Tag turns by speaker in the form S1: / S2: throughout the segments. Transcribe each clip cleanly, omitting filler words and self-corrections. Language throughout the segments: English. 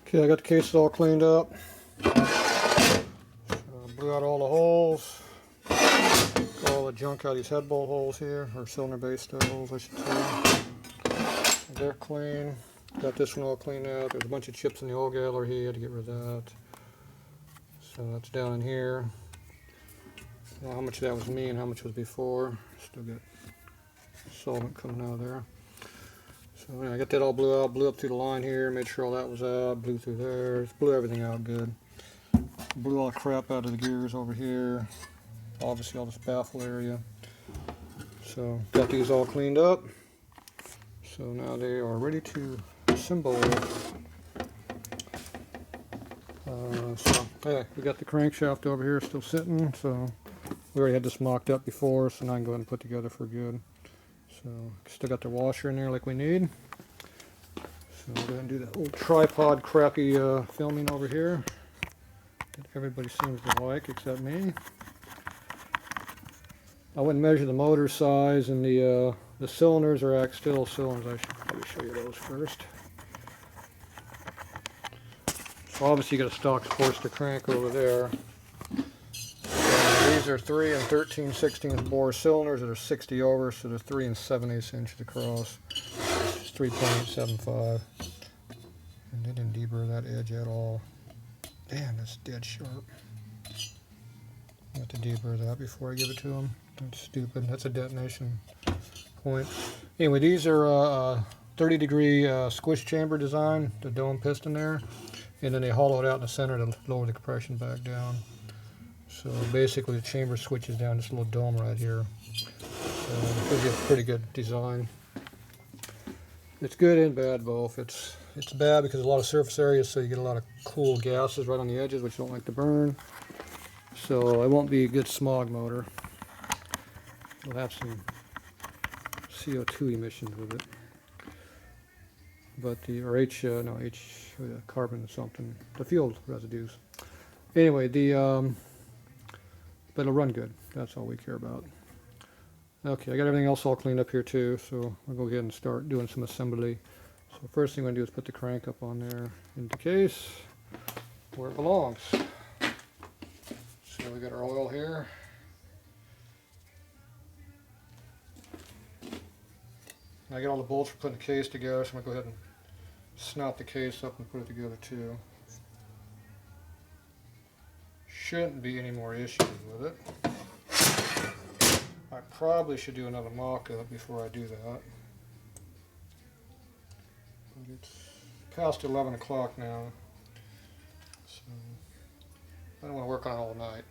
S1: Okay, I got the cases all cleaned up. Blew out all the holes. Got all the junk out of these head bolt holes here, or cylinder base holes, I should say. So they're clean. Got this one all cleaned out. There's a bunch of chips in the oil gallery here. Had to get rid of that. So that's down in here. Now, how much of that was me and how much was before? Still got solvent coming out of there. So yeah, I got that all blew out, blew up through the line here, made sure all that was out, blew through there, just blew everything out good. Blew all the crap out of the gears over here, obviously all this baffle area. So got these all cleaned up. So now they are ready to assemble. So hey, we got the crankshaft over here still sitting, so we already had this mocked up before, so now I can go ahead and put together for good. So still got the washer in there like we need. So we'll go ahead and do that little tripod crappy filming over here that everybody seems to like except me. I wouldn't measure the motor size, and the cylinders are axtell cylinders. I should probably show you those first. So obviously you got a stock sportster crank over there. These are 3 and 13/16 bore cylinders that are 60 over, so they're 3 7/8 inches across. It's 3.875. And they didn't deburr that edge at all. Damn, that's dead sharp. I have to deburr that before I give it to them. That's stupid. That's a detonation point. Anyway, these are 30-degree squish chamber design, the dome piston there. And then they hollow it out in the center to lower the compression back down. So basically the chamber switches down this little dome right here. So it gives you a pretty good design. It's good and bad both. It's bad because there's a lot of surface area, so you get a lot of cool gases right on the edges, which you don't like to burn. So it won't be a good smog motor. It'll have some CO2 emissions with it. But the, or carbon or something, the fuel residues. Anyway, but it'll run good. That's all we care about. Okay, I got everything else all cleaned up here too, so I'll go ahead and start doing some assembly. So the first thing I'm going to do is put the crank up on there in the case where it belongs. So we got our oil here. I got all the bolts for putting the case together, so I'm going to go ahead and snap the case up and put it together too. Shouldn't be any more issues with it. I probably should do another mock-up before I do that. But it's past 11 o'clock now, so I don't want to work on it all night.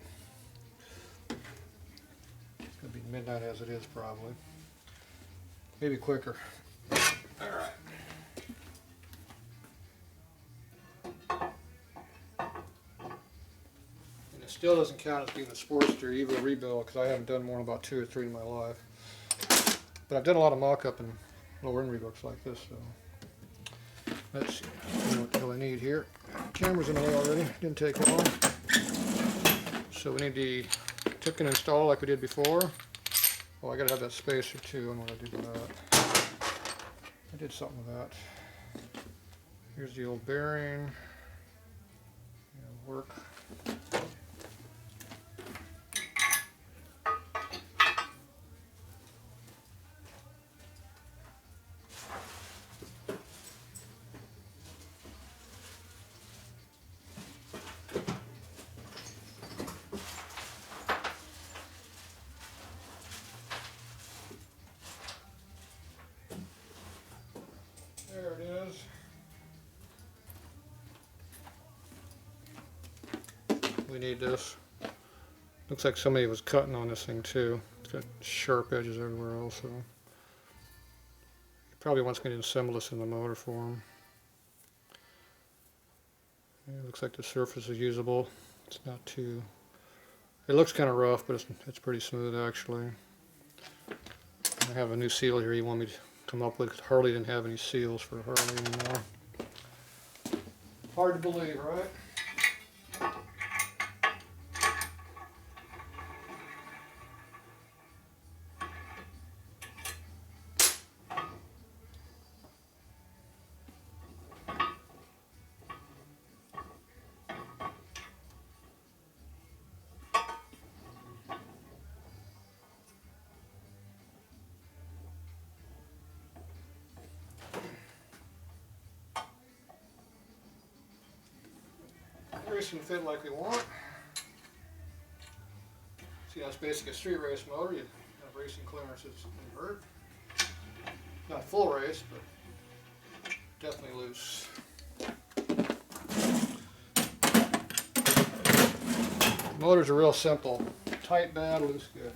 S1: It's going to be midnight as it is probably. Maybe quicker. Alright. Still doesn't count as being a Sportster Evo rebuild because I haven't done more than about 2 or 3 in my life. But I've done a lot of mock-up and lower-end rebooks like this, so let's see what the hell I need here. Camera's in the way already, didn't take long. So we need the tip can install like we did before. Oh, I gotta have that spacer too, and what I did with that. I did something with that. Here's the old bearing. It'll work. There it is. We need this. Looks like somebody was cutting on this thing too. It's got sharp edges everywhere also. He probably wants me to assemble this in the motor for him. Yeah, looks like the surface is usable. It's not too... It looks kind of rough, but it's pretty smooth actually. I have a new seal here you want me to come up with. Harley didn't have any seals for Harley anymore. Hard to believe, right? race and fit like we want. See, that's basically a street race motor. You have racing clearances invert. Not full race, but definitely loose. Motors are real simple. Tight bad, loose good.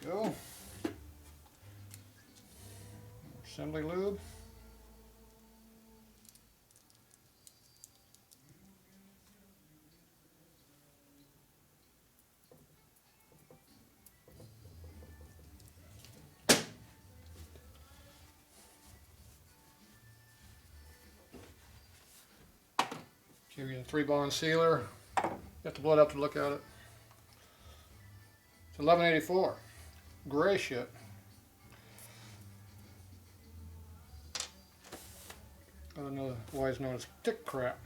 S1: Go. Assembly lube. Give you a 3-bond sealer. You have to blow it up to look at it. It's 1184. Gray shit. I don't know why it's known as thick crap.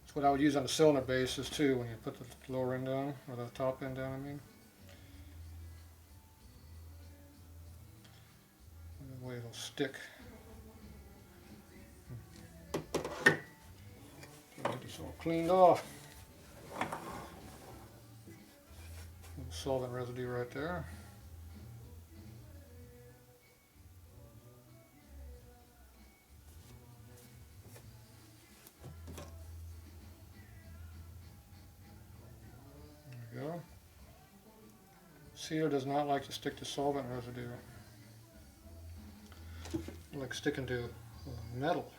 S1: It's what I would use on the cylinder bases too when you put the lower end down, or the top end down, I mean. That way it'll stick. Get this all cleaned off. Solvent residue right there. There we go. Sealer does not like to stick to solvent residue. It's like sticking to metal.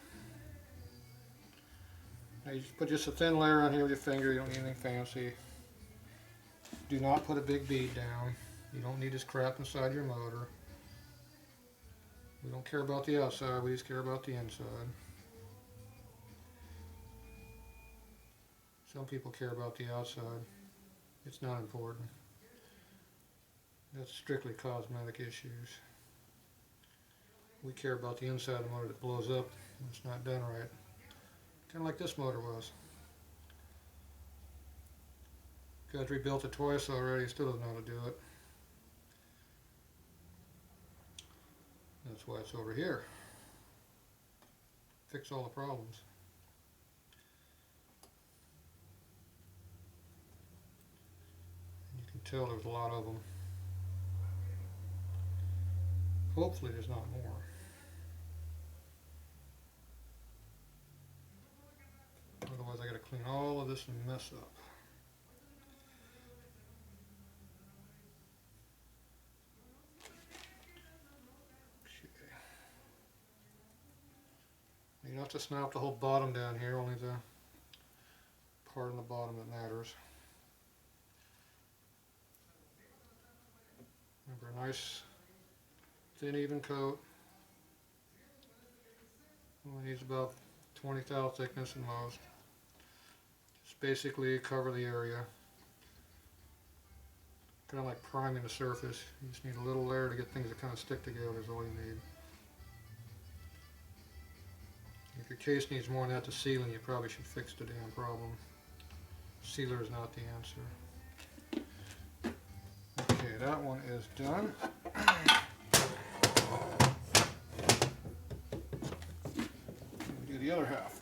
S1: Now you just put just a thin layer on here with your finger. You don't need anything fancy. Do not put a big bead down. You don't need this crap inside your motor. We don't care about the outside, we just care about the inside. Some people care about the outside. It's not important. That's strictly cosmetic issues. We care about the inside of the motor that blows up when it's not done right. Kind of like this motor was. Guy's rebuilt it twice already, still doesn't know how to do it. That's why it's over here. Fix all the problems. You can tell there's a lot of them. Hopefully there's not more. Otherwise I gotta clean all of this mess up. You don't have to snap the whole bottom down here, only the part on the bottom that matters. Remember, a nice thin even coat. Only needs about 20 thou thickness at most. Just basically cover the area. Kind of like priming the surface. You just need a little layer to get things to kind of stick together is all you need. If your case needs more than that to sealing, you probably should fix the damn problem. Sealer is not the answer. Okay, that one is done. We'll do the other half.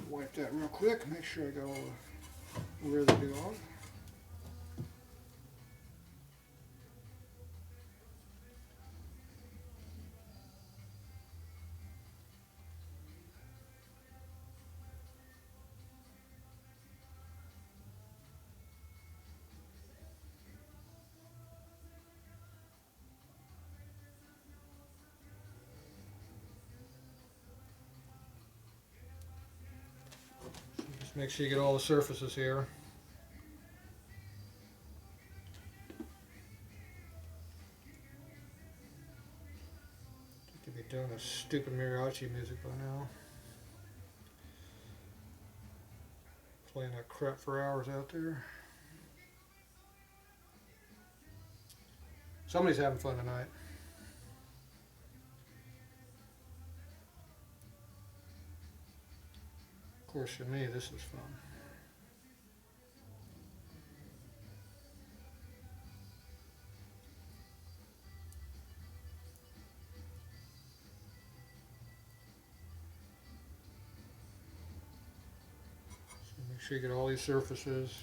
S1: Wipe that real quick, make sure I got all the residue on. Just make sure you get all the surfaces here. Could be doing this stupid mariachi music by now. Playing that crap for hours out there. Somebody's having fun tonight. Of course, for me, this is fun. So make sure you get all these surfaces.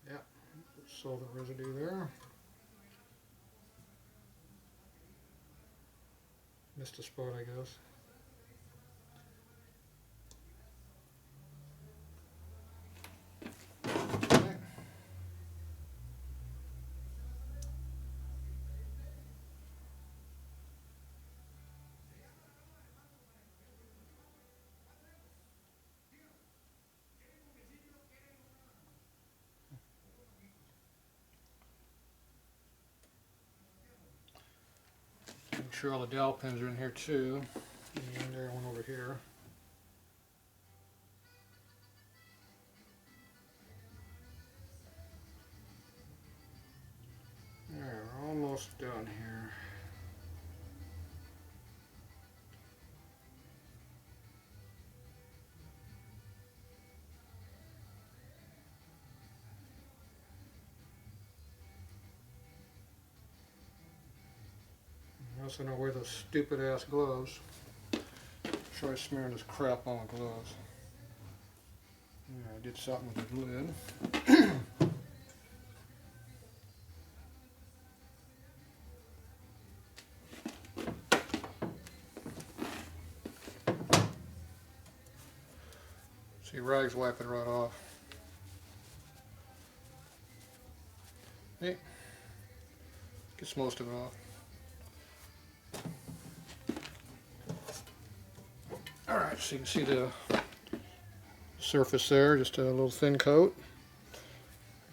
S1: Yeah, solve the residue there. Missed a spot, I guess. Okay. Make sure all the dowel pins are in here too. And there, one over here. There, we're almost done here. I also know wear those stupid ass gloves. Try smearing this crap on the gloves. Yeah, I did something with the lid. See, rags wipe it right off. Hey, gets most of it off. Alright, so you can see the surface there, just a little thin coat.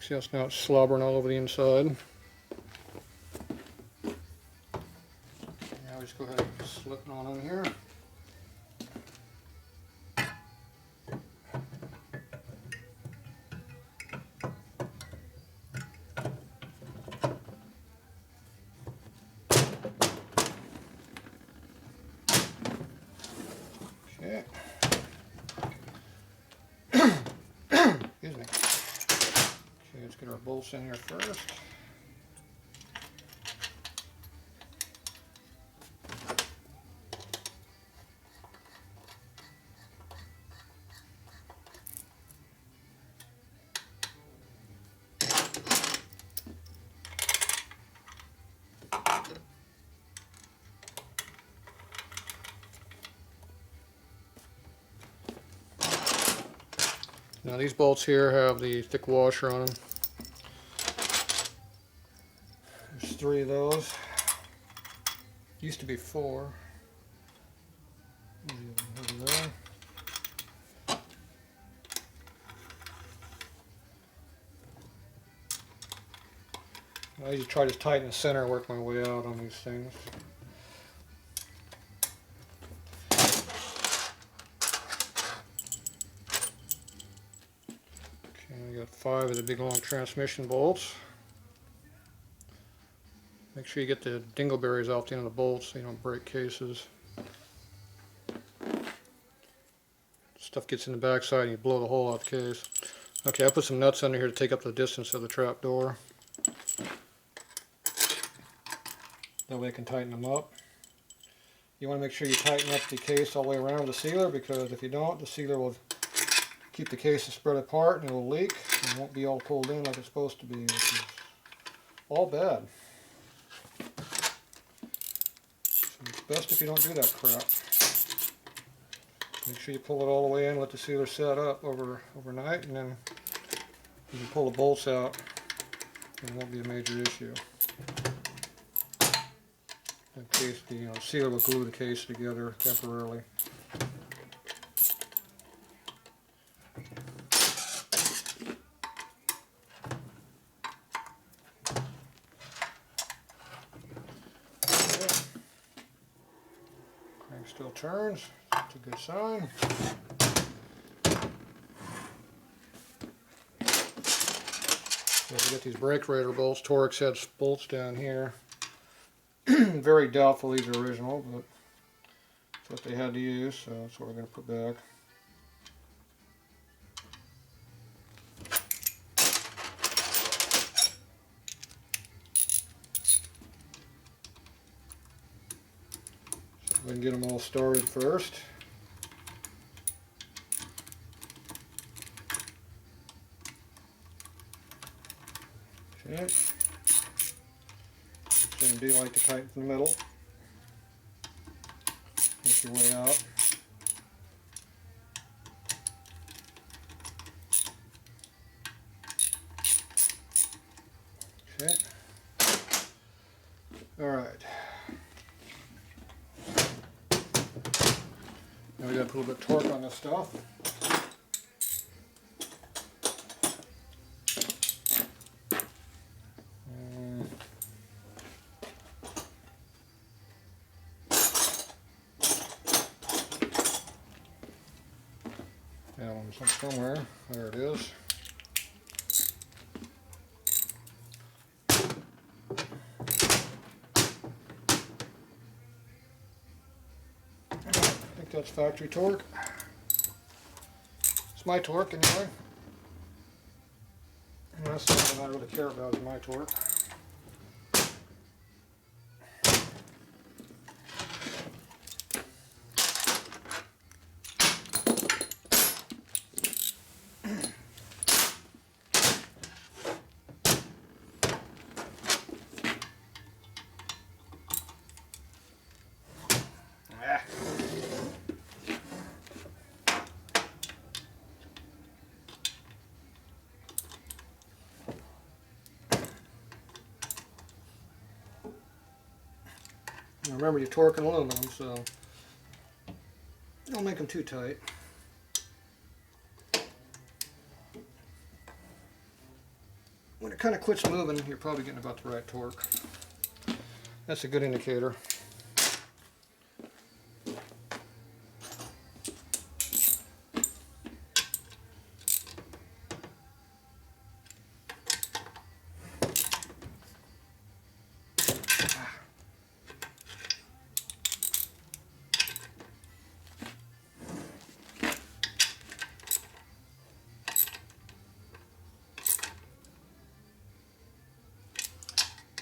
S1: See how it's now slobbering all over the inside. Now we just go ahead and slip it on in here. Okay. Excuse me. Okay, let's get our bolts in here first. Now these bolts here have the thick washer on them. There's 3 of those. Used to be 4. Over there. I usually try to tighten the center and work my way out on these things. I got 5 of the big long transmission bolts. Make sure you get the dingleberries off the end of the bolts so you don't break cases. Stuff gets in the backside and you blow the hole out the case. Okay, I put some nuts under here to take up the distance of the trap door. That way I can tighten them up. You want to make sure you tighten up the case all the way around with the sealer, because if you don't, the sealer will keep the cases spread apart and it will leak and won't be all pulled in like it's supposed to be, which is all bad. So it's best if you don't do that crap. Make sure you pull it all the way in, let the sealer set up overnight, and then you can pull the bolts out and it won't be a major issue. In case the sealer will glue the case together temporarily. Still turns. That's a good sign. So we got these brake raider bolts, Torx head bolts down here. Very doubtful these are original, but that's what they had to use, so that's what we're going to put back. So we can get them all started first. Okay. Same deal, like to tighten from the middle. Make your way out. Okay. Alright. Now we got to put a little bit of torque on this stuff. Somewhere. There it is. I think that's factory torque. It's my torque anyway. And that's something I really care about, is my torque. Now remember, you're torquing aluminum, so don't make them too tight. When it kind of quits moving, you're probably getting about the right torque. That's a good indicator.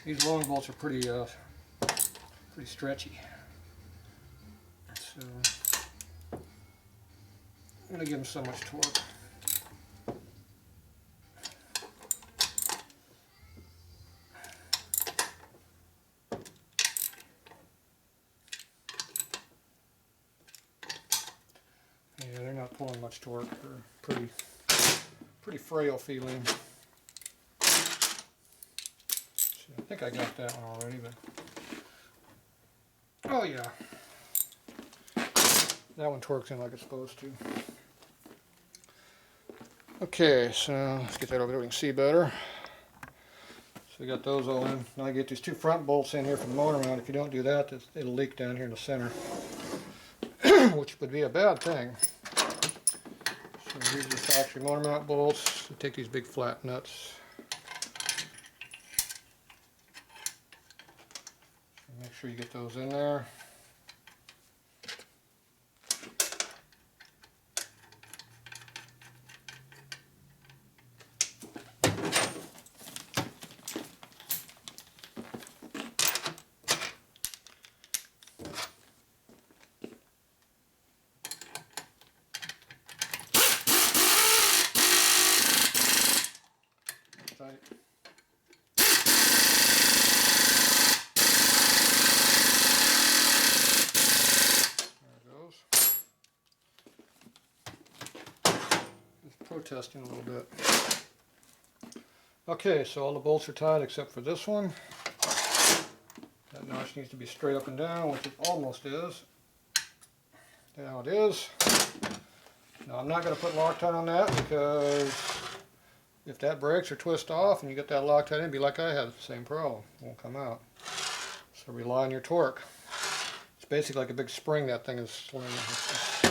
S1: These long bolts are pretty stretchy, so I'm going to give them so much torque. Yeah, they're not pulling much torque. They're pretty frail feeling. I think I got that one already, but oh yeah, that one torques in like it's supposed to. Okay, so let's get that over there, we can see better. So we got those all in. Now I get these two front bolts in here for the motor mount. If you don't do that, it'll leak down here in the center, which would be a bad thing. So here's the factory motor mount bolts. So take these big flat nuts. Make sure you get those in there. Tight. Protesting a little bit. Okay, so all the bolts are tight except for this one. That notch needs to be straight up and down, which it almost is. Now it is. Now I'm not going to put Loctite on that, because if that breaks or twists off and you get that Loctite in, it'd be like I had, the same problem. It won't come out. So rely on your torque. It's basically like a big spring. That thing is slim. It's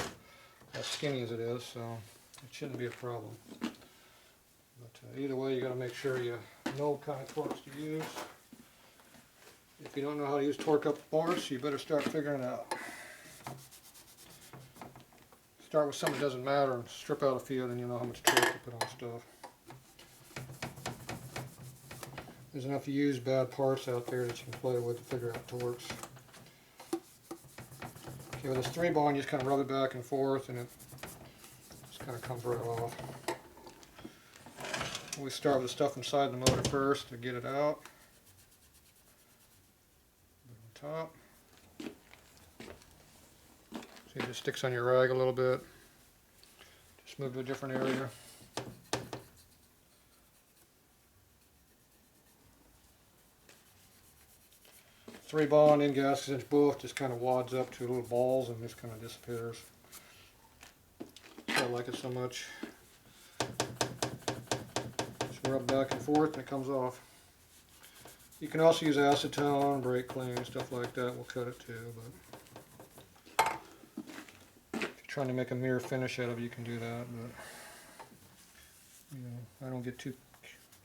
S1: as skinny as it is, so it shouldn't be a problem. But either way, you got to make sure you know what kind of torques to use. If you don't know how to use torque up bars, you better start figuring it out. Start with something that doesn't matter and strip out a few, then you'll know how much torque to put on stuff. There's enough used bad parts out there that you can play with to figure out torques. Okay, with this 3-ball, you just kind of rub it back and forth and it just kind of comes right off. We start with the stuff inside the motor first to get it out. On top. See, it just sticks on your rag a little bit. Just move to a different area. Three-ball and in-gaskets both just kind of wads up to little balls and just kind of disappears. I like it so much. Just rub back and forth and it comes off. You can also use acetone, brake clean, stuff like that will cut it too. But if you're trying to make a mirror finish out of it, you can do that. But you know, I don't get too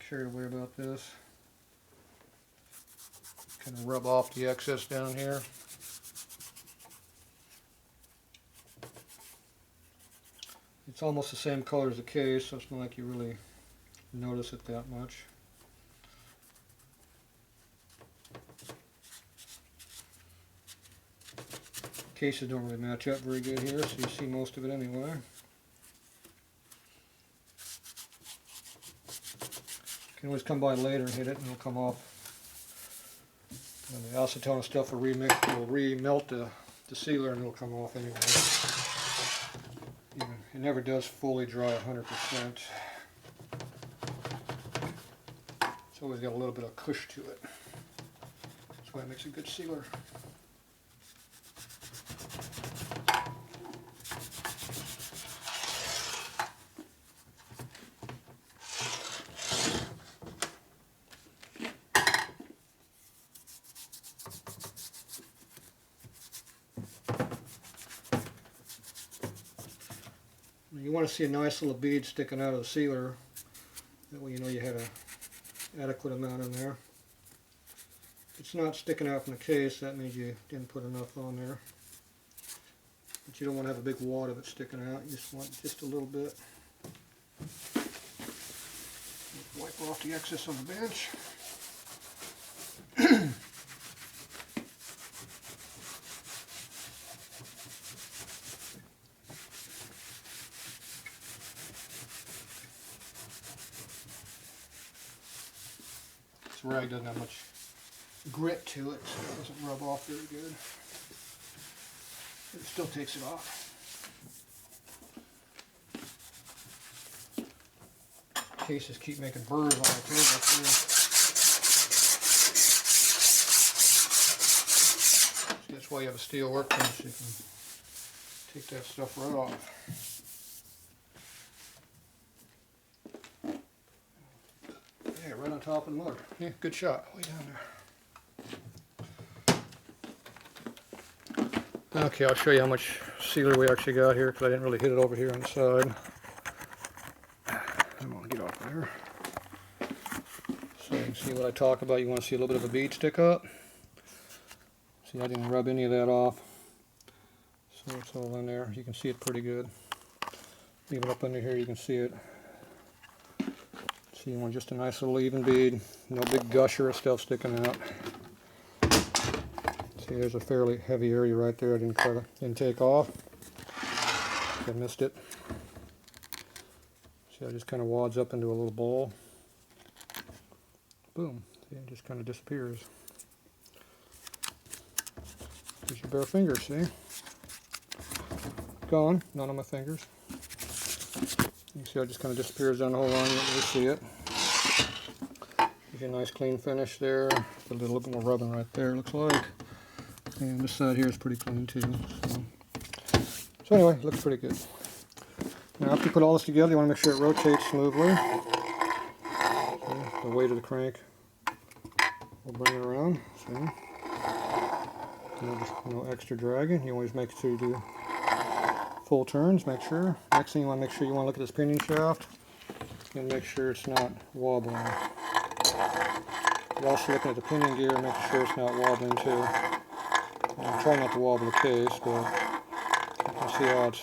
S1: carried away about this. Kind of rub off the excess down here. It's almost the same color as the case, so it's not like you really notice it that much. Cases don't really match up very good here, so you see most of it anyway. You can always come by later and hit it and it'll come off. And the acetone stuff will re-melt the sealer and it'll come off anyway. It never does fully dry 100%. It's always got a little bit of cush to it. That's why it makes a good sealer. You want to see a nice little bead sticking out of the sealer. That way you know you had an adequate amount in there. If it's not sticking out from the case, that means you didn't put enough on there. But you don't want to have a big wad of it sticking out. You just want just a little bit. Wipe off the excess on the bench. This rag doesn't have much grit to it, so it doesn't rub off very good. But it still takes it off. Cases keep making burrs on the table too. So that's why you have a steel workbench, so you can take that stuff right off. Yeah, right on top of the motor. Yeah, good shot. Way down there. Okay, I'll show you how much sealer we actually got here because I didn't really hit it over here on the side. I'm going to get off there. So you can see what I talk about. You want to see a little bit of a bead stick up. See, I didn't rub any of that off. So it's all in there. You can see it pretty good. Leave it up under here, you can see it. So you want just a nice little even bead. No big gusher of stuff sticking out. See, there's a fairly heavy area right there I didn't take off. I missed it. See, it just kind of wads up into a little ball. Boom. See, it just kind of disappears. There's your bare fingers, see? Gone. None of my fingers. You can see how it just kind of disappears down the whole line. You don't really see it. Gives you a nice clean finish there. A little bit more rubbing right there, looks like. And this side here is pretty clean too. So anyway, looks pretty good. Now after you put all this together, you want to make sure it rotates smoothly. Okay, the weight of the crank will bring it around. See? no extra dragging. You always make sure you do full turns, make sure. Next thing you want to look at this pinion shaft and make sure it's not wobbling. You're also looking at the pinion gear and making sure it's not wobbling too. I'm trying not to wobble the case, but you can see how it's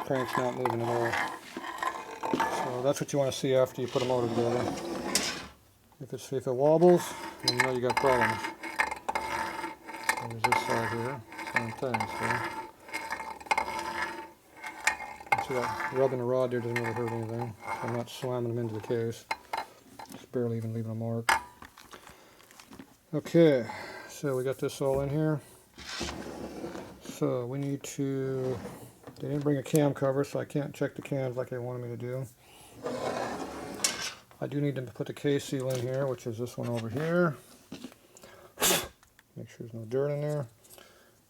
S1: crank's not moving at all. So that's what you want to see after you put a motor together. If it wobbles, then you know you got problems. So there's this side here, same thing. See that rubbing the rod there doesn't really hurt anything. I'm not slamming them into the case. Just barely even leaving a mark. Okay, so we got this all in here. So we need to, they didn't bring a cam cover, so I can't check the cams like they wanted me to do. I do need to put the case seal in here, which is this one over here. Make sure there's no dirt in there.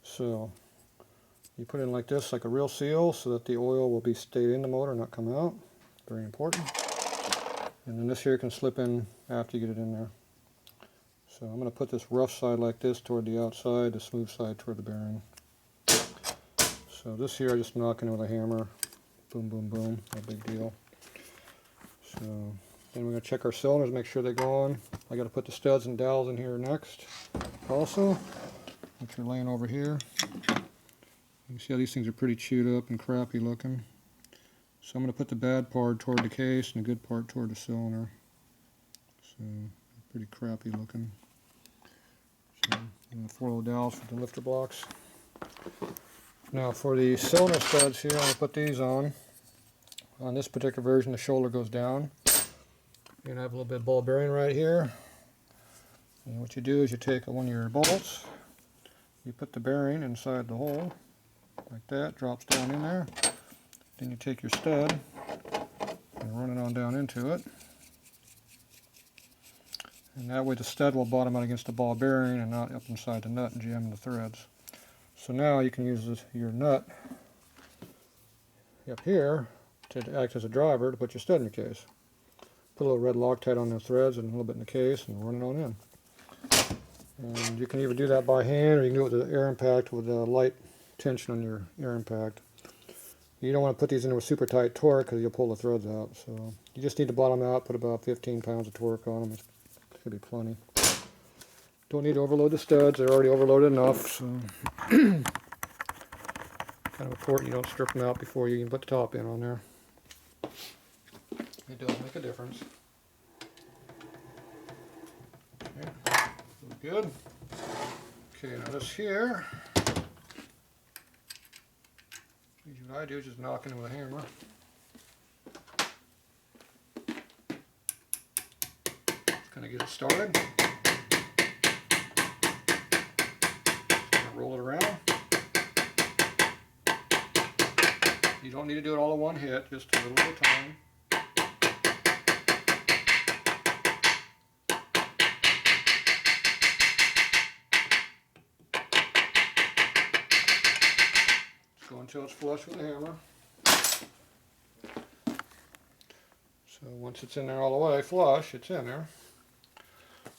S1: So you put it in like this, like a real seal, so that the oil will be stayed in the motor, not come out. Very important. And then this here can slip in after you get it in there. So I'm going to put this rough side like this toward the outside, the smooth side toward the bearing. So this here I just knock in with a hammer. Boom, boom, boom. No big deal. So then we're going to check our cylinders, make sure they go on. I got to put the studs and dowels in here next also, which are laying over here. You can see how these things are pretty chewed up and crappy looking. So I'm going to put the bad part toward the case and the good part toward the cylinder. So pretty crappy looking. So, and the 4 little dowels for the lifter blocks. Now for the cylinder studs here, I'm going to put these on. On this particular version, the shoulder goes down. You're going to have a little bit of ball bearing right here. And what you do is you take one of your bolts, you put the bearing inside the hole, like that, drops down in there. Then you take your stud and run it on down into it. And that way the stud will bottom out against the ball bearing and not up inside the nut and jam the threads. So now you can use your nut up here to act as a driver to put your stud in the case. Put a little red Loctite on the threads and a little bit in the case and run it on in. And you can either do that by hand or you can do it with the air impact with a light tension on your air impact. You don't want to put these into a super tight torque because you'll pull the threads out. So you just need to bottom out, put about 15 pounds of torque on them. It's going to be plenty. Don't need to overload the studs. They're already overloaded enough. So kind of important you don't strip them out before you even put the top in on there. It does make a difference. Okay, good. Okay, now this here, usually what I do is just knock in with a hammer. Just kind of get it started. Just kind of roll it around. You don't need to do it all in one hit, just a little at a time. Go until it's flush with the hammer. So once it's in there all the way flush, it's in there.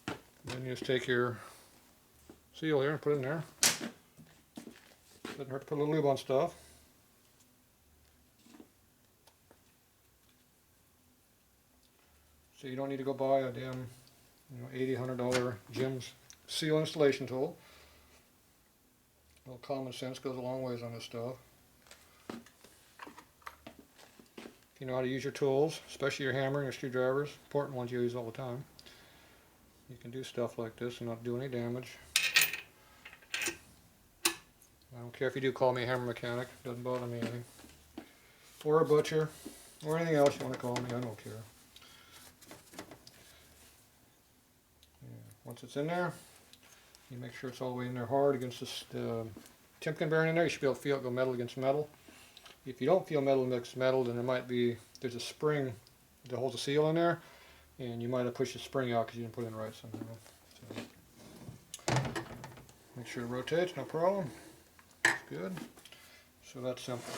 S1: And then you just take your seal here and put it in there. Doesn't hurt to put a little lube on stuff. So you don't need to go buy a damn $80, $100 Jim's seal installation tool. A little common sense goes a long ways on this stuff. If you know how to use your tools, especially your hammer and your screwdrivers, important ones you use all the time, you can do stuff like this and not do any damage. I don't care if you do call me a hammer mechanic, it doesn't bother me any. Or a butcher, or anything else you want to call me, I don't care. Once it's in there, you make sure it's all the way in there hard against this Timken bearing in there. You should be able to feel it go metal against metal. If you don't feel metal against metal, then there's a spring that holds the seal in there, and you might have pushed the spring out because you didn't put it in right somehow. So make sure it rotates, no problem. That's good. So that's simple.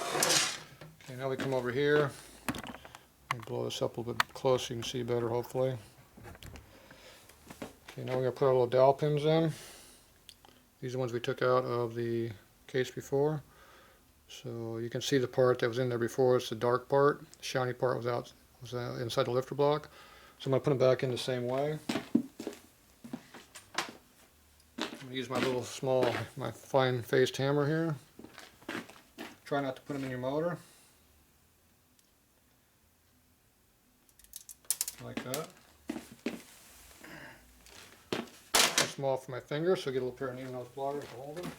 S1: Okay, now we come over here. Let me blow this up a little bit closer so you can see better, hopefully. Okay, now we're going to put our little dowel pins in. These are the ones we took out of the case before. So you can see the part that was in there before. It's the dark part. The shiny part was inside the lifter block. So I'm going to put them back in the same way. I'm going to use my little my fine faced hammer here. Try not to put them in your motor. Like that. Too small for my finger, so get a little pair of needle nose pliers to hold them.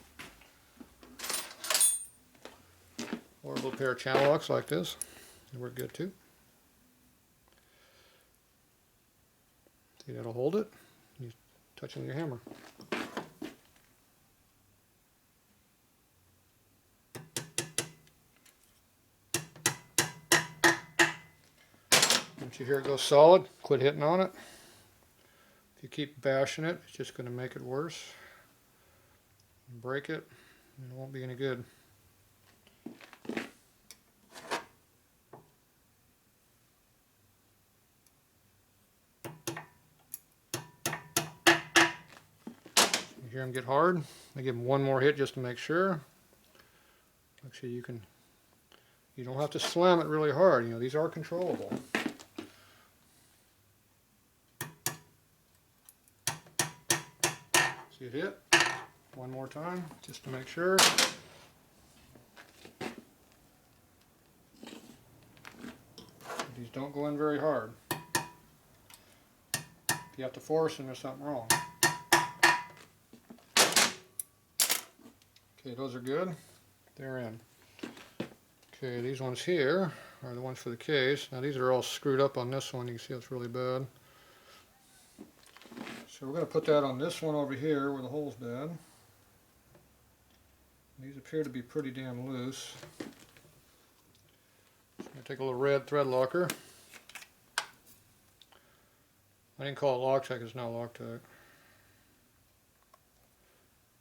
S1: Or a little pair of channel locks like this. They work good too. See, that'll hold it. You touch it with your hammer. Once you hear it go solid, quit hitting on it. If you keep bashing it, it's just going to make it worse. Break it, and it won't be any good. You hear them get hard. I give them one more hit just to make sure. Actually, you don't have to slam it really hard. You know, these are controllable. See it hit? One more time, just to make sure. These don't go in very hard. If you have to force them, there's something wrong. Okay, those are good. They're in. Okay, these ones here are the ones for the case. Now these are all screwed up on this one. You can see it's really bad. So we're going to put that on this one over here where the hole's bad. These appear to be pretty damn loose. So I'm going to take a little red thread locker. I didn't call it Loctite, it's not Loctite.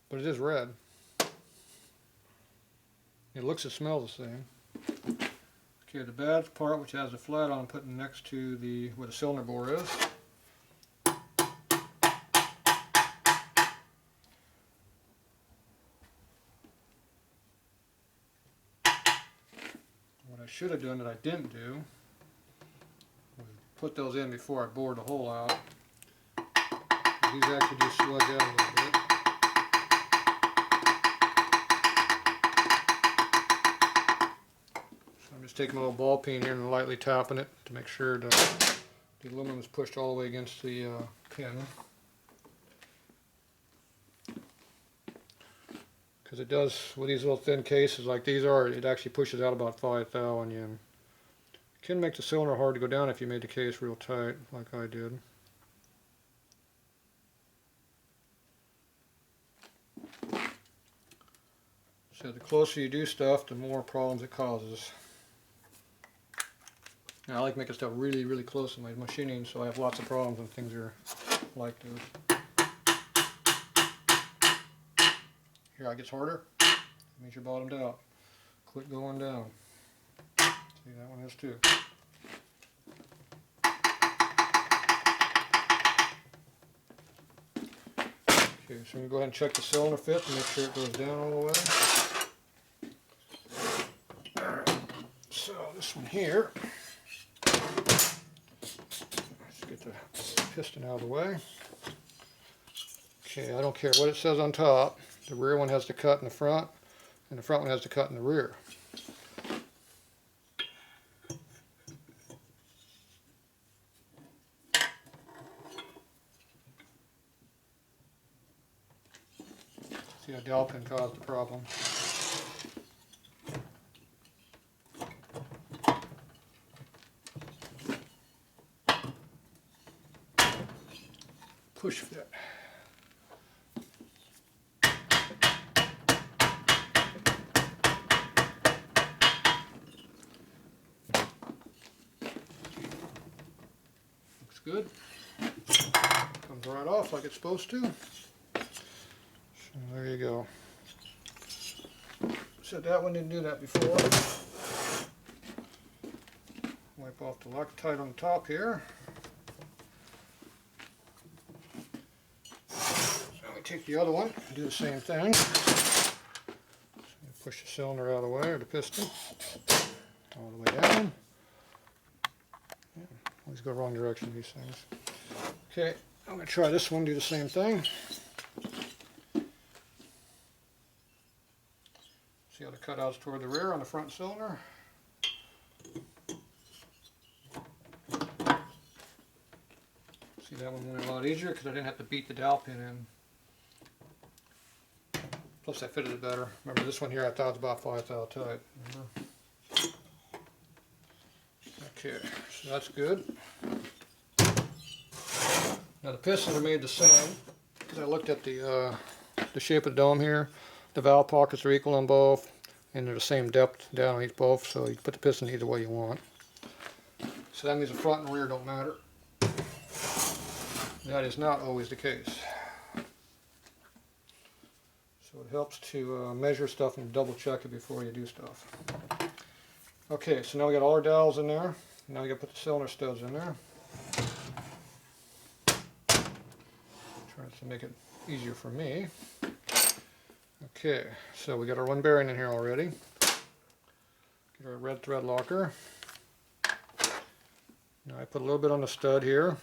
S1: But it is red. It looks and smells the same. Okay, the bad part, which has the flat on, I'm putting next to where the cylinder bore is. What I should have done that I didn't do was put those in before I bored the hole out. These actually do sludge out a little bit. So I'm just taking a little ball peen here and lightly tapping it to make sure that the aluminum is pushed all the way against the pin. Because it does, with these little thin cases like these are, it actually pushes out about 5 thou, and it can make the cylinder hard to go down if you made the case real tight, like I did. So the closer you do stuff, the more problems it causes. Now I like making stuff really, really close in my machining, so I have lots of problems when things are like this. Here, it gets harder. That means you're bottomed out. Quit going down. See, that one is too. Okay, so I'm going to go ahead and check the cylinder fit to make sure it goes down all the way. Alright, so this one here. Let's get the piston out of the way. Okay, I don't care what it says on top. The rear one has to cut in the front, and the front one has to cut in the rear. See how dowel pin caused the problem. Push fit. Good. Comes right off like it's supposed to. So there you go. Said that one didn't do that before. Wipe off the Loctite on the top here. Let me take the other one and do the same thing. So push the cylinder out of the way, or the piston, all the way down. Yeah, always go wrong direction, these things. Okay, I'm going to try this one, do the same thing. See how the cutouts toward the rear on the front cylinder. See, that one went a lot easier because I didn't have to beat the dowel pin in. Plus I fitted it better. Remember, this one here I thought was about 5 thou tight. Okay, so that's good. Now the pistons are made the same because I looked at the shape of the dome here. The valve pockets are equal on both, and they're the same depth down on each both, so you can put the piston either way you want. So that means the front and rear don't matter. That is not always the case. So it helps to measure stuff and double check it before you do stuff. Okay, so now we got all our dowels in there. Now we got to put the cylinder studs in there. Trying to make it easier for me. Okay, so we got our one bearing in here already. Get our red thread locker. Now I put a little bit on the stud here.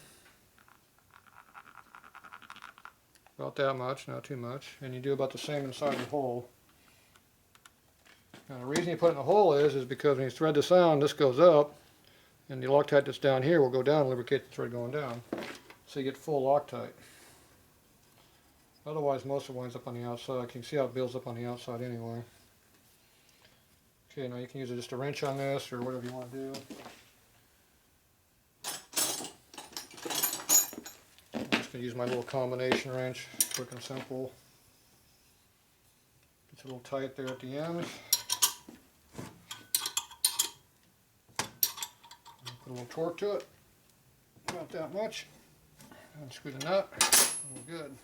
S1: About that much, not too much. And you do about the same inside the hole. Now the reason you put it in the hole is because when you thread this on, this goes up, and the Loctite that's down here will go down and lubricate the thread going down. So you get full Loctite. Otherwise, most of it winds up on the outside. You can see how it builds up on the outside anyway. Okay, now you can use just a wrench on this or whatever you want to do. I'm just going to use my little combination wrench, quick and simple. It's a little tight there at the ends. Put a little torque to it, not that much. Unscrew the nut, and we're good.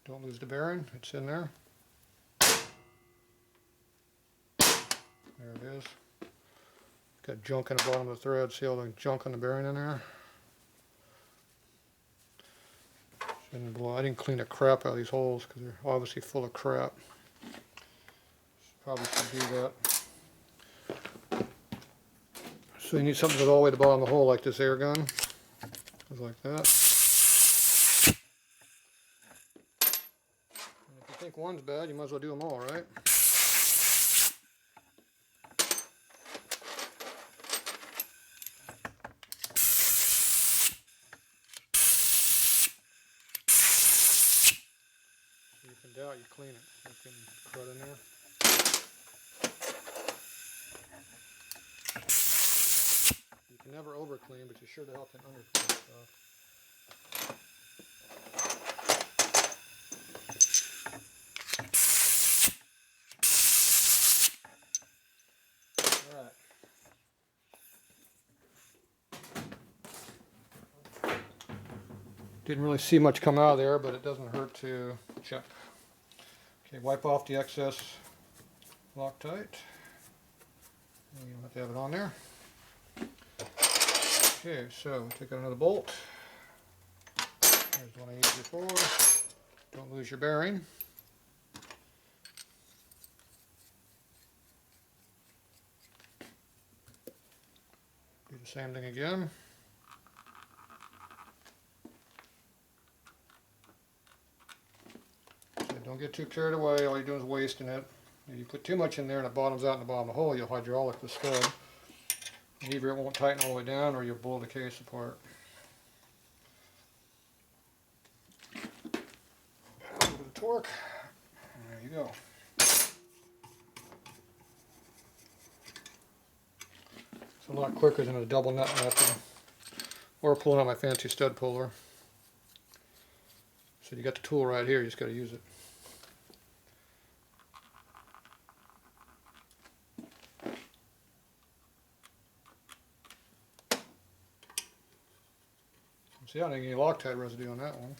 S1: Don't lose the bearing, it's in there. There it is. Got junk in the bottom of the thread, see all the junk on the bearing in there? I didn't clean the crap out of these holes because they're obviously full of crap. Probably should do that. So you need something to go all the way to the bottom of the hole like this air gun. Goes like that. And if you think one's bad, you might as well do them all, right? If in doubt, you clean it. You can crud in there. You can never over clean, but you sure to help in under clean stuff. Alright. Didn't really see much come out of there, but it doesn't hurt to check. Okay, wipe off the excess Loctite. You don't have to have it on there. Okay, so take out another bolt. There's one I used before. Don't lose your bearing. Do the same thing again. Don't get too carried away, all you're doing is wasting it. If you put too much in there and it bottoms out in the bottom of the hole, you'll hydraulic the stud. And either it won't tighten all the way down or you'll blow the case apart. A little bit of torque. And there you go. It's a lot quicker than a double nut method. Or pulling out my fancy stud puller. So you got the tool right here, you just got to use it. See, I don't think any Loctite residue on that one.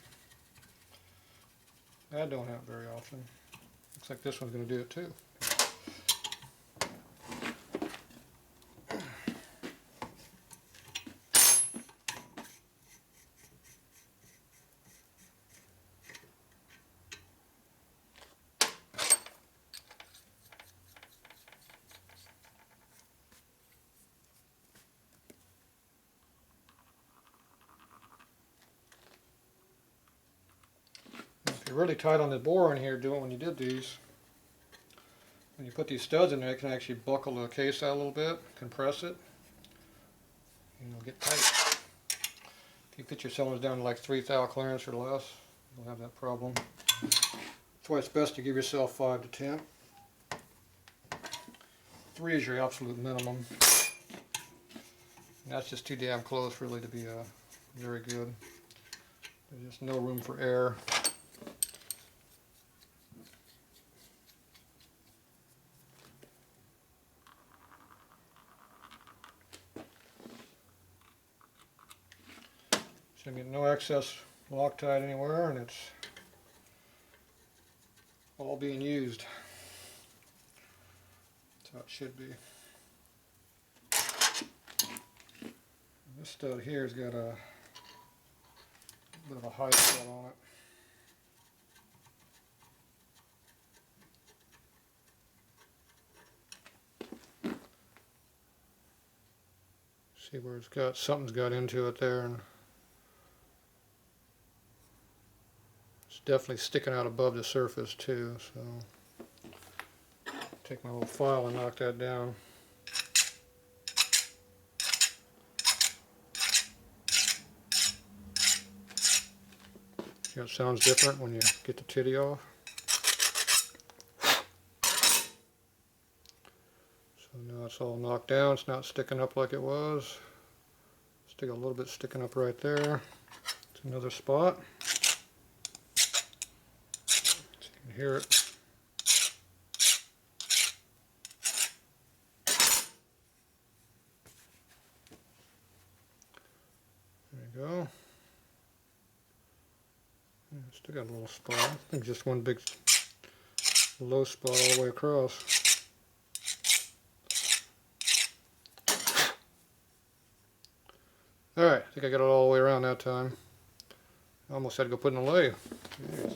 S1: I don't have it very often. Looks like this one's going to do it too. you're really tight on the bore in here doing when you did these, when you put these studs in there, it can actually buckle the case out a little bit, compress it, and it'll get tight. If you put your cylinders down to like 3 thou clearance or less, you'll have that problem. That's why it's best to give yourself 5 to 10. 3 is your absolute minimum. And that's just too damn close really to be very good. There's just no room for error. So you get no excess Loctite anywhere, and it's all being used. That's how it should be. This stud here has got a bit of a high stud on it. See where it's got, something's got into it there, and it's definitely sticking out above the surface too, so take my little file and knock that down. See how it sounds different when you get the titty off? So now it's all knocked down, it's not sticking up like it was. Still got a little bit sticking up right there. It's another spot. So you can hear it. There you go. Yeah, still got a little spot. I think just one big low spot all the way across. Alright, I think I got it all the way around that time. I almost had to go put it in a lathe. Yes.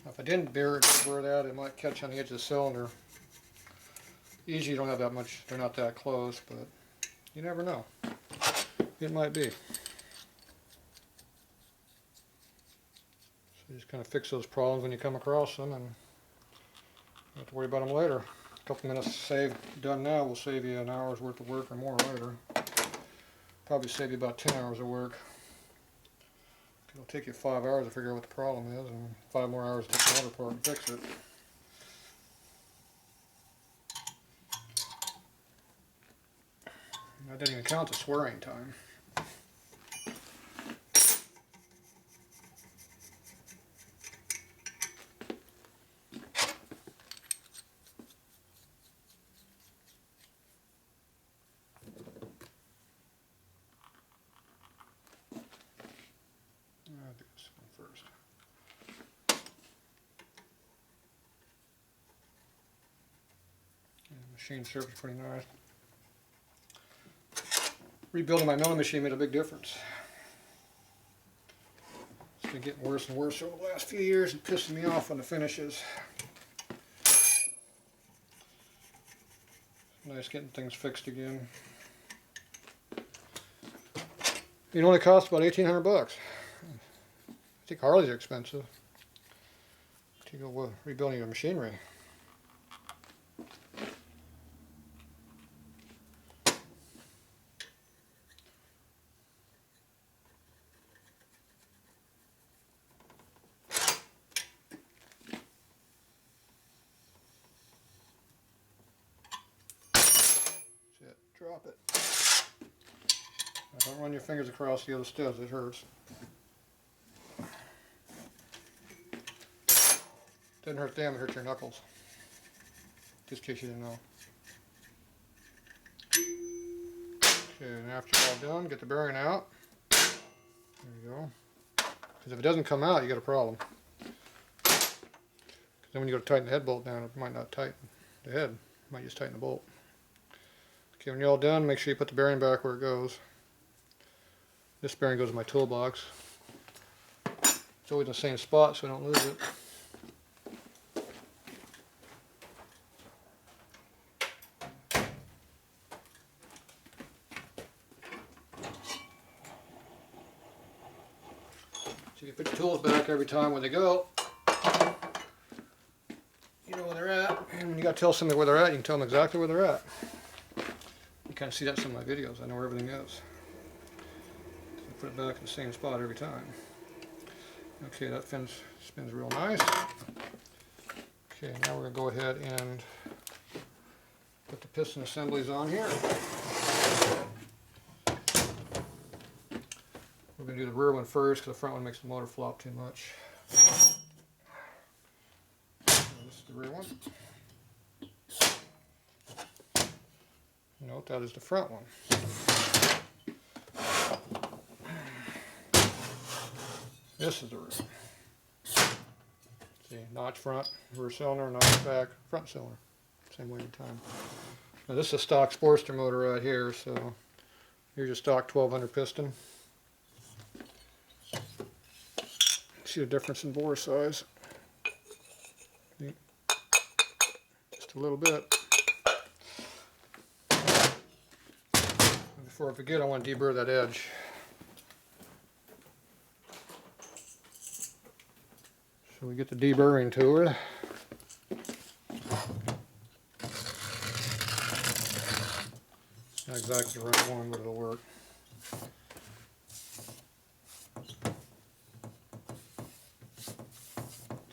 S1: If I didn't burr that, it might catch on the edge of the cylinder. Usually you don't have that much, they're not that close, but you never know. It might be. So you just kind of fix those problems when you come across them, and you don't have to worry about them later. A couple minutes done now will save you an hour's worth of work or more later. Probably save you about 10 hours of work. It'll take you 5 hours to figure out what the problem is, and 5 more hours to take the motor apart and fix it. That didn't even count the swearing time. I'll do this one first. And the machine surface is pretty nice. Rebuilding my milling machine made a big difference. It's been getting worse and worse over the last few years and pissing me off on the finishes. Nice getting things fixed again. It only costs about 1,800 bucks. I think Harleys are expensive to go rebuilding your machinery. Drop it. Now don't run your fingers across the other studs, it hurts. Doesn't hurt them, it hurts your knuckles. Just in case you didn't know. Okay, and after you're all done, get the bearing out. There you go. Because if it doesn't come out, you got a problem. Because then when you go to tighten the head bolt down, it might not tighten the head. It might just tighten the bolt. Okay, when you're all done, make sure you put the bearing back where it goes. This bearing goes in my toolbox. It's always in the same spot so I don't lose it. you put your tools back every time when they go. You know where they're at, and when you got to tell somebody where they're at, you can tell them exactly where they're at. You kind of see that in some of my videos. I know where everything is. So I put it back in the same spot every time. Okay, that spins real nice. Okay, now we're going to go ahead and put the piston assemblies on here. We're going to do the rear one first because the front one makes the motor flop too much. So this is the rear one. Note that is the front one. This is the rear. See, notch front, rear cylinder, notch back, front cylinder. Same way every time. Now this is a stock Sportster motor right here, so here's your stock 1200 piston. See the difference in bore size? Just a little bit. And before I forget, I want to deburr that edge. So we get the deburring tool. Not exactly the right one, but it'll work.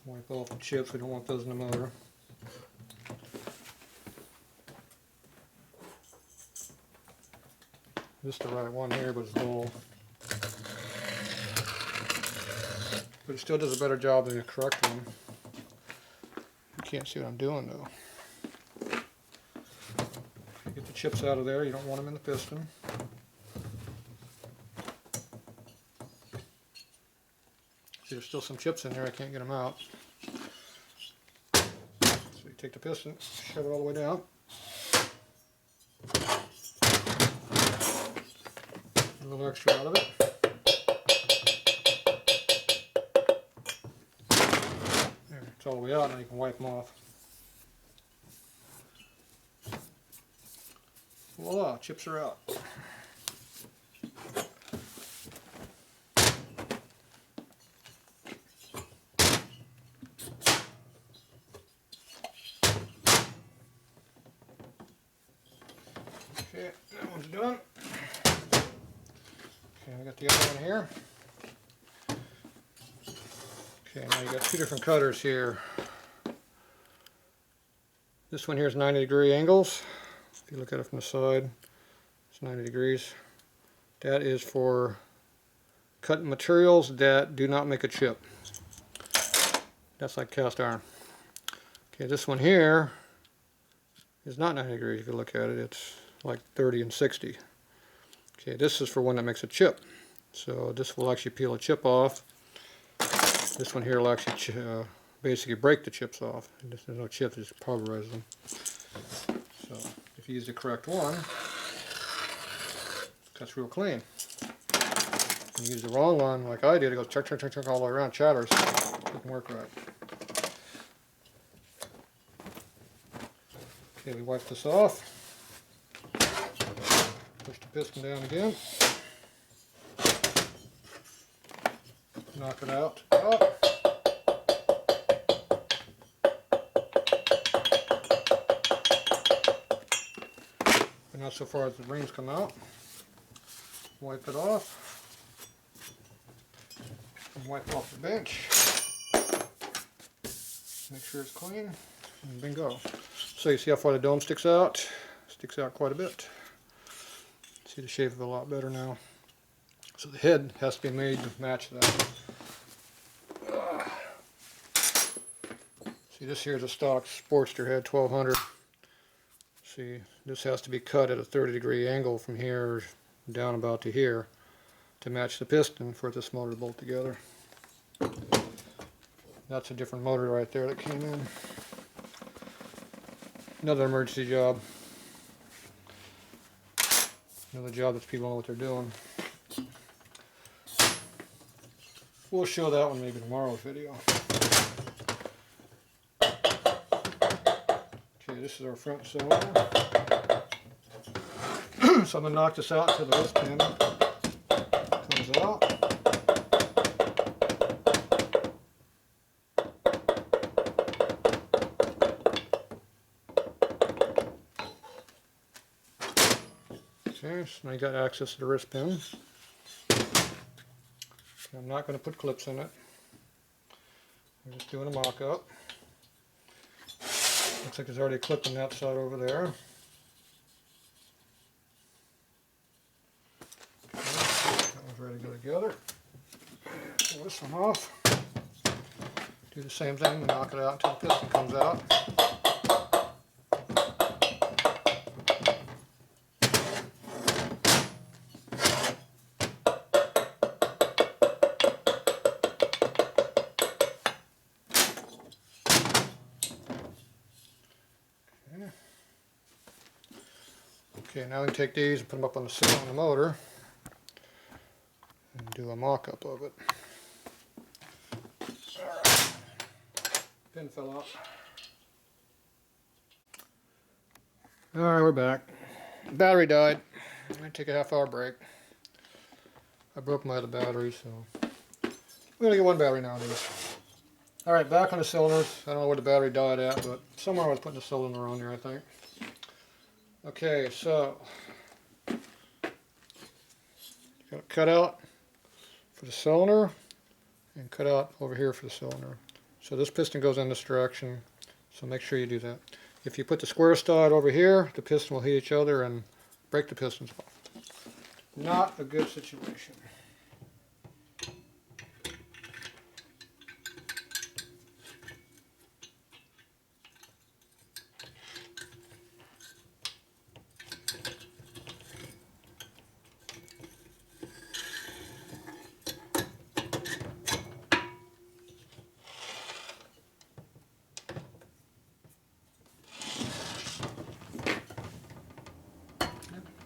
S1: Wipe off the chips, we don't want those in the motor. This is the right one here, but it's dull. But it still does a better job than the correct one. You can't see what I'm doing though. Get the chips out of there, you don't want them in the piston. See, there's still some chips in there, I can't get them out. So you take the piston, shove it all the way down. A little extra out of it. There, it's all the way out, now you can wipe them off. Voila, chips are out. Okay, that one's done. Okay, we got the other one here. Okay, now you got two different cutters here. This one here is 90-degree angles. If you look at it from the side, it's 90 degrees. That is for cutting materials that do not make a chip. That's like cast iron. Okay, this one here is not 90 degrees. If you look at it, it's like 30 and 60. Okay, this is for one that makes a chip. So this will actually peel a chip off. This one here will actually basically break the chips off. There's no chips, just pulverize them. So if you use the correct one, it cuts real clean. If you use the wrong one, like I did, it goes chuck all the way around, chatters. It doesn't work right. Okay, we wipe this off. Push the piston down again. Knock it out. Oh. But not so far as the rings come out. Wipe it off. And wipe off the bench. Make sure it's clean. And bingo. So you see how far the dome sticks out? Sticks out quite a bit. See the shape of it a lot better now. So the head has to be made to match that. See, this here is a stock Sportster head, 1200. See, this has to be cut at a 30-degree angle from here down about to here to match the piston for this motor to bolt together. That's a different motor right there that came in. Another emergency job. Another job that people know what they're doing. We'll show that one maybe in tomorrow's video. Okay, this is our front cylinder. So I'm going to knock this out until the wrist pin comes out. So now you got access to the wrist pin. I'm not going to put clips in it. I'm just doing a mock-up. Looks like there's already a clip on that side over there. Okay, that one's ready to go together. Pull this one off. Do the same thing, knock it out until the piston comes out. Okay, now we can take these and put them up on the sill on the motor and do a mock-up of it. Alright, pin fell out. Alright, we're back. Battery died. I'm going to take a half-hour break. I broke my other battery, so we only get one battery nowadays. Alright, back on the cylinders. I don't know where the battery died at, but somewhere I was putting the cylinder on there, I think. Okay, so got a cutout for the cylinder and cutout over here for the cylinder. So this piston goes in this direction, so make sure you do that. If you put the square stud over here, the piston will hit each other and break the pistons off. Not a good situation.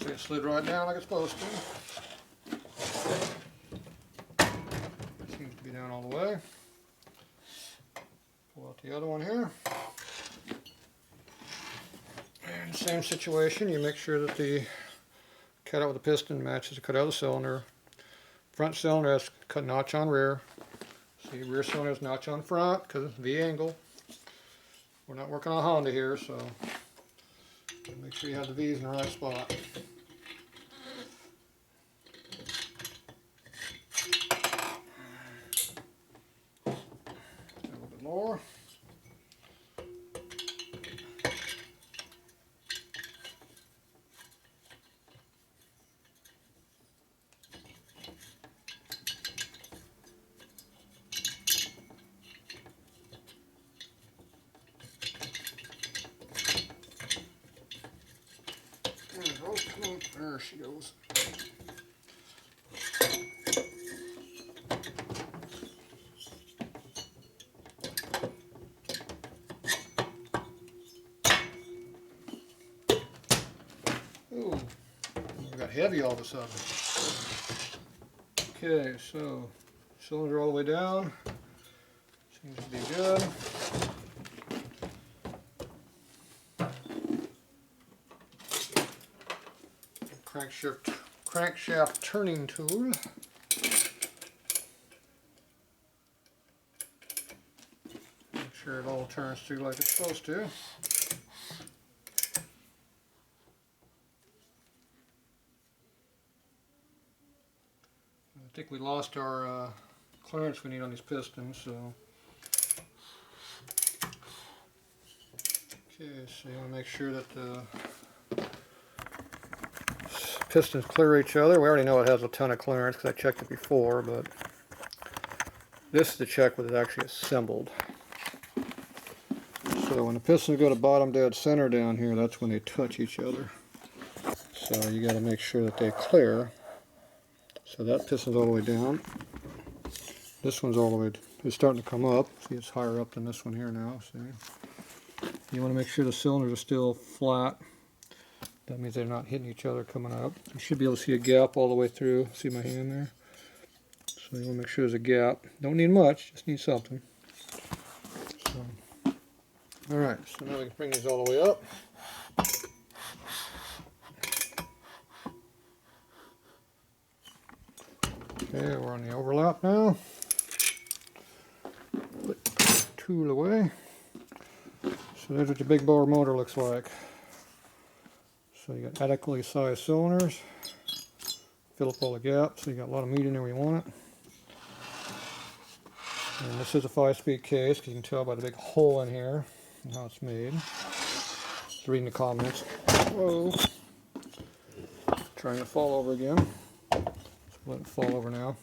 S1: It slid right down like it's supposed to. Seems to be down all the way. Pull out the other one here. And same situation, you make sure that the cutout with the piston matches the cutout of the cylinder. Front cylinder has cut notch on rear. See, rear cylinder has notch on front because it's V angle. We're not working on Honda here, so make sure you have the V's in the right spot. A little bit more. There she goes. Ooh, it got heavy all of a sudden. Okay, so cylinder all the way down. Seems to be good. Crankshaft turning tool. Make sure it all turns through like it's supposed to. I think we lost our clearance we need on these pistons, so. Okay, so you want to make sure that the pistons clear each other. We already know it has a ton of clearance because I checked it before, but this is to check whether it's actually assembled. So when the pistons go to bottom dead center down here, that's when they touch each other. So you got to make sure that they clear. So that piston's all the way down. This one's all the way, it's starting to come up. See, it's higher up than this one here now. See? You want to make sure the cylinders are still flat. That means they're not hitting each other coming up. You should be able to see a gap all the way through. See my hand there? So you want to make sure there's a gap. Don't need much, just need something. So, alright, so now we can bring these all the way up. Okay, we're on the overlap now. Put the tool away. So there's what the big bore motor looks like. So you got adequately sized cylinders. fill up all the gaps, so you got a lot of meat in there where you want it. And this is a 5-speed case, because you can tell by the big hole in here and how it's made. Just reading the comments. Whoa. Trying to fall over again. So let it fall over now.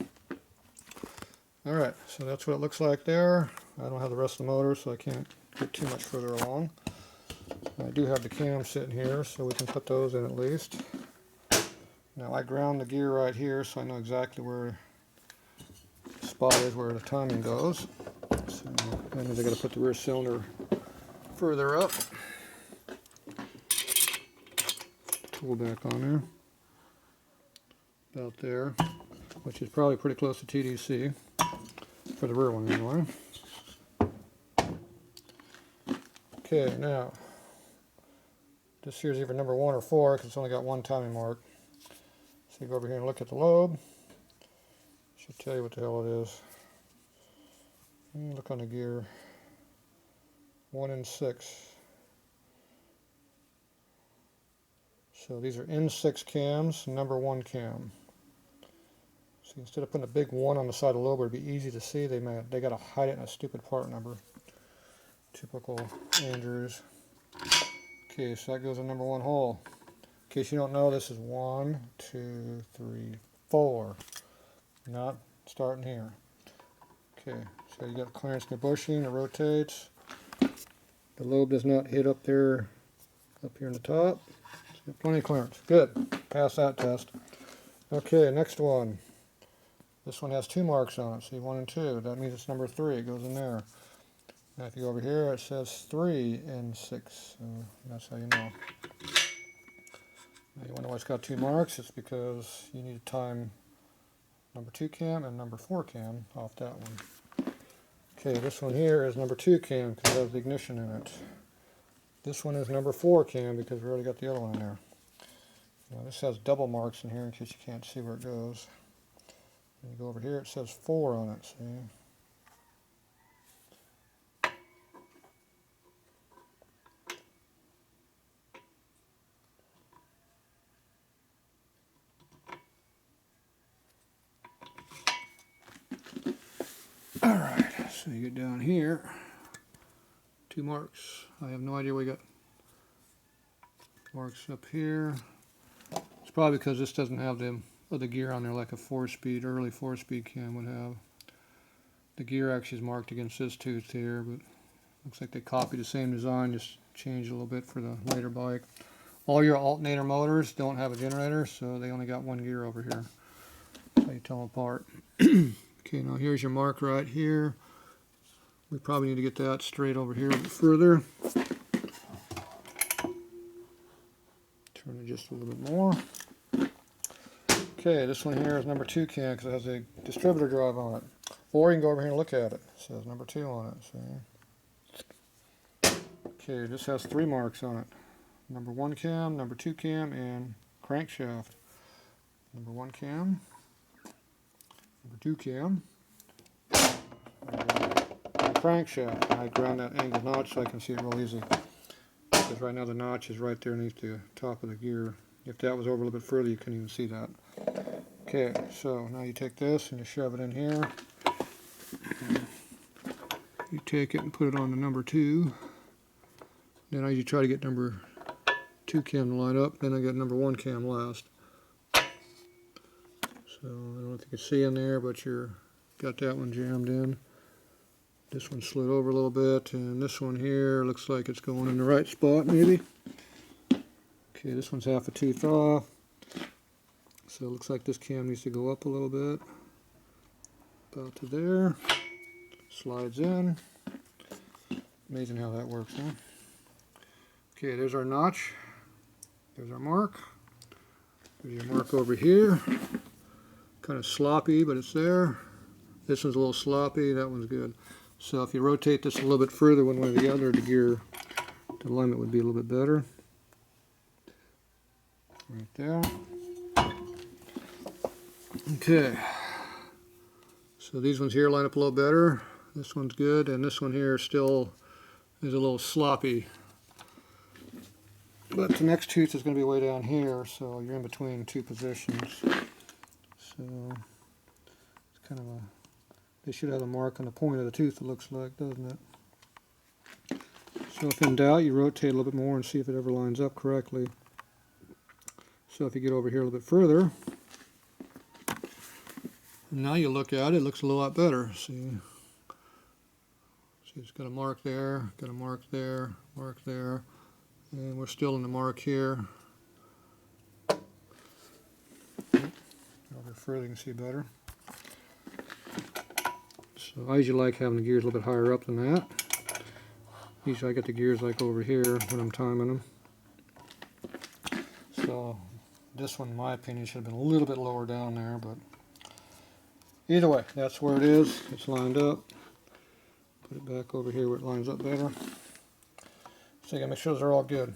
S1: Alright, so that's what it looks like there. I don't have the rest of the motor, so I can't get too much further along. I do have the cams sitting here, so we can put those in at least. Now I ground the gear right here, so I know exactly where the spot is where the timing goes. So that means I got to put the rear cylinder further up. Tool back on there. About there, which is probably pretty close to TDC. For the rear one anyway. Okay, now this here's either number 1 or 4 because it's only got one timing mark. So you go over here and look at the lobe. Should tell you what the hell it is. And look on the gear. 1 and 6. So these are N6 cams, number 1 cam. So instead of putting a big 1 on the side of the lobe, it'd be easy to see. They got to hide it in a stupid part number. Typical Andrews. Okay, so that goes in number 1 hole. In case you don't know, this is 1, 2, 3, 4. Not starting here. Okay, so you got clearance in the bushing. It rotates. The lobe does not hit up there, up here in the top. So plenty of clearance. Good. Pass that test. Okay, next one. This one has 2 marks on it, see 1 and 2. That means it's number 3. It goes in there. Now if you go over here, it says 3 and 6. So that's how you know. Now you wonder why it's got 2 marks. It's because you need to time number 2 cam and number 4 cam off that one. Okay, this one here is number 2 cam because it has the ignition in it. This one is number 4 cam because we already got the other one in there. Now this has double marks in here in case you can't see where it goes. And you go over here, it says 4 on it, see? Alright, so you get down here, 2 marks. I have no idea where we got marks up here. It's probably because this doesn't have the other gear on there like a 4-speed, early 4-speed cam would have. The gear actually is marked against this tooth here, but looks like they copied the same design, just changed a little bit for the later bike. All your alternator motors don't have a generator, so they only got 1 gear over here. That's how you tell them apart. Okay, now here's your mark right here. We probably need to get that straight over here a bit further. Turn it just a little bit more. Okay, this one here is number 2 cam because it has a distributor drive on it. Or you can go over here and look at it. It says number 2 on it. See? Okay, this has 3 marks on it. Number 1 cam, number 2 cam, and crankshaft. Number 1 cam, number 2 cam, and crankshaft. And I ground that angled notch so I can see it real easy. Because right now the notch is right there underneath the top of the gear. If that was over a little bit further, you couldn't even see that. Okay, so now you take this and you shove it in here. You take it and put it on the number 2. Then I usually try to get number 2 cam to line up. Then I get number 1 cam last. So I don't know if you can see in there, but you're got that one jammed in. This one slid over a little bit, and this one here looks like it's going in the right spot maybe. Okay, this one's half a tooth off. So it looks like this cam needs to go up a little bit. About to there. Slides in. Amazing how that works, huh? Okay, there's our notch. There's our mark. There's your mark over here. Kind of sloppy, but it's there. This one's a little sloppy. That one's good. So if you rotate this a little bit further one way or the other, the gear, the alignment would be a little bit better. Right there. Okay. So these ones here line up a little better. This one's good, and this one here still is a little sloppy. But the next tooth is going to be way down here, so you're in between 2 positions. So it's kind of a, they should have a mark on the point of the tooth, it looks like, doesn't it? So if in doubt, you rotate a little bit more and see if it ever lines up correctly. So if you get over here a little bit further, now you look at it, it looks a little lot better. See, it's got a mark there, got a mark there, and we're still in the mark here. Over further you can see better. So I usually like having the gears a little bit higher up than that. Usually I get the gears like over here when I'm timing them. So this one, in my opinion, should have been a little bit lower down there, but either way, that's where it is. It's lined up. Put it back over here where it lines up better. So you gotta make sure they're all good.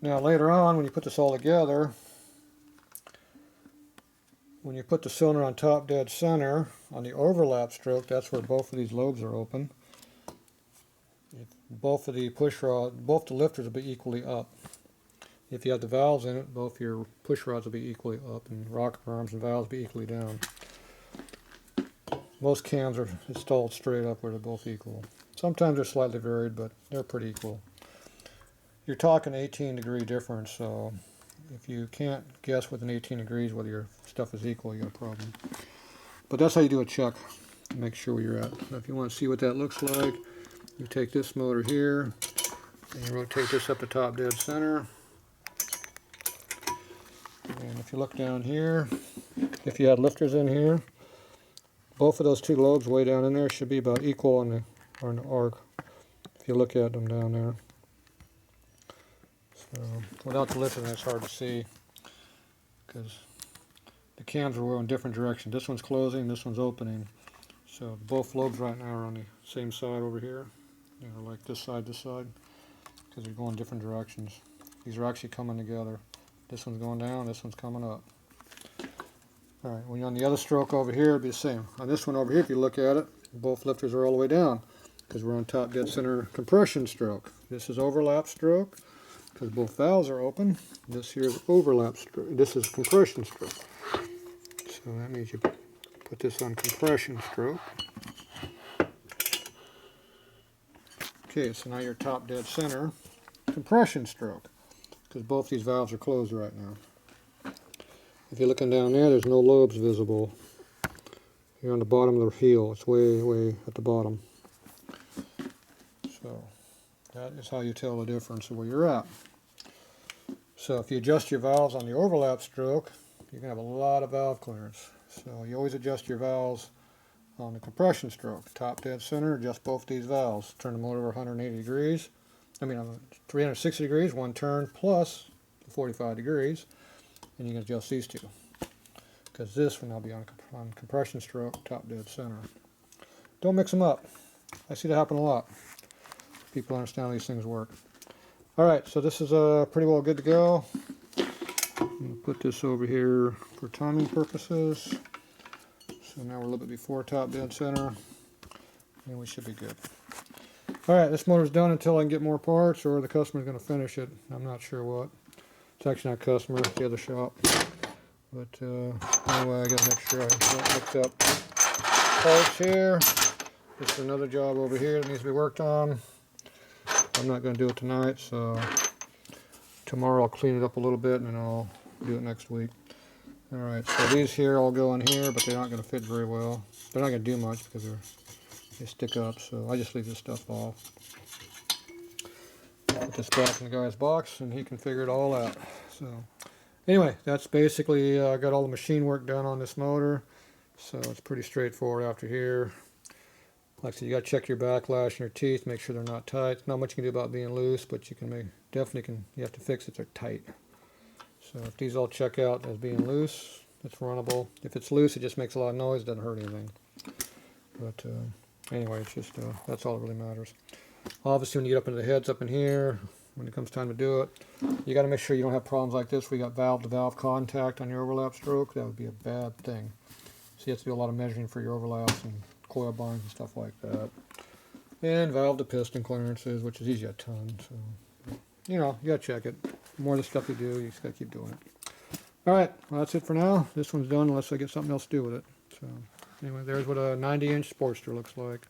S1: Now later on, when you put this all together, when you put the cylinder on top dead center, on the overlap stroke, that's where both of these lobes are open. Both of the push rods, both the lifters will be equally up. If you have the valves in it, both your push rods will be equally up, and rocker arms and valves will be equally down. Most cams are installed straight up where they're both equal. Sometimes they're slightly varied, but they're pretty equal. You're talking 18-degree difference, so if you can't guess within 18 degrees whether your stuff is equal, you got a problem. But that's how you do a check to make sure where you're at. So if you want to see what that looks like, you take this motor here and you rotate this up the top dead center. And if you look down here, if you had lifters in here, both of those two lobes way down in there should be about equal on the arc. If you look at them down there. So without the lifter, that's hard to see because the cams are going different directions. This one's closing, this one's opening. So both lobes right now are on the same side over here. You know, like this side, because they're going different directions. These are actually coming together. This one's going down, this one's coming up. Alright, when you're on the other stroke over here, it'll be the same. On this one over here, if you look at it, both lifters are all the way down because we're on top dead center compression stroke. This is overlap stroke because both valves are open. This here is overlap stroke. This is compression stroke. So that means you put this on compression stroke. Okay, so now you're top dead center compression stroke because both these valves are closed right now. If you're looking down there, there's no lobes visible. You're on the bottom of the heel. It's way, way at the bottom. So that is how you tell the difference of where you're at. So if you adjust your valves on the overlap stroke, you're going to have a lot of valve clearance. So you always adjust your valves on the compression stroke. Top dead center, adjust both these valves. Turn the motor over 180 degrees. 360 degrees, one turn plus 45 degrees. And you can adjust these two. Because this one will be on compression stroke, top dead center. Don't mix them up. I see that happen a lot. People understand how these things work. Alright, so this is pretty well good to go. I'm put this over here for timing purposes. So now we're a little bit before top dead center. And we should be good. Alright, this motor's done until I can get more parts or the customer's going to finish it. I'm not sure what. It's actually not customer, it's the other shop. But anyway, I got to make sure I don't mix up parts here. This is another job over here that needs to be worked on. I'm not going to do it tonight, so tomorrow I'll clean it up a little bit and then I'll do it next week. Alright, so these here all go in here, but they're not going to fit very well. They're not going to do much because they stick up, so I just leave this stuff off. Put this back in the guy's box and he can figure it all out. So anyway, that's basically got all the machine work done on this motor, so it's pretty straightforward after here. Like I said, you got to check your backlash and your teeth, make sure they're not tight. Not much you can do about being loose, but you can you have to fix it if they're tight. So if these all check out as being loose, it's runnable. If it's loose, it just makes a lot of noise, it doesn't hurt anything. But anyway, it's just that's all that really matters. Obviously, when you get up into the heads up in here, when it comes time to do it, you got to make sure you don't have problems like this where you got valve-to-valve contact on your overlap stroke. That would be a bad thing. So you have to do a lot of measuring for your overlaps and coil binds and stuff like that. And valve-to-piston clearances, which is usually a ton. So, you know, you got to check it. The more of the stuff you do, you just got to keep doing it. Alright, well that's it for now. This one's done unless I get something else to do with it. So, anyway, there's what a 90-inch Sportster looks like.